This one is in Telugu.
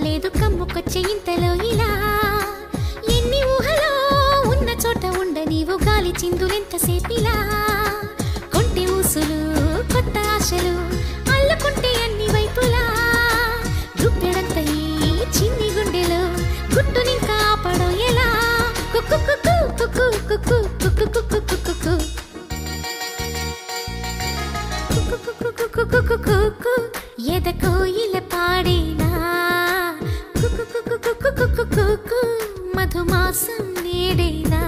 చూడలేదు కమ్ముకొచ్చే ఇంతలో ఇలా ఎన్ని ఊహలో ఉన్న చోట ఉండ నీవు గాలి చిందులెంతసేపిలా కొంటె ఊసులు కొత్త ఆశలు అల్లుకుంటే అన్ని వైపులా గుప్పెడంత ఈ చిన్ని గుండెలో గుట్టునింకా ఆపడం ఎలా కుక్కు కుక్కు కుక్కు కుక్కు కుక్కు కుక్కు కుక్కు కుక్కు ఎద కోయిల పాడేనా కుక్కు కుక్కు కుక్కు కుక్కు కుక్కు మధుమాసం నేడేనా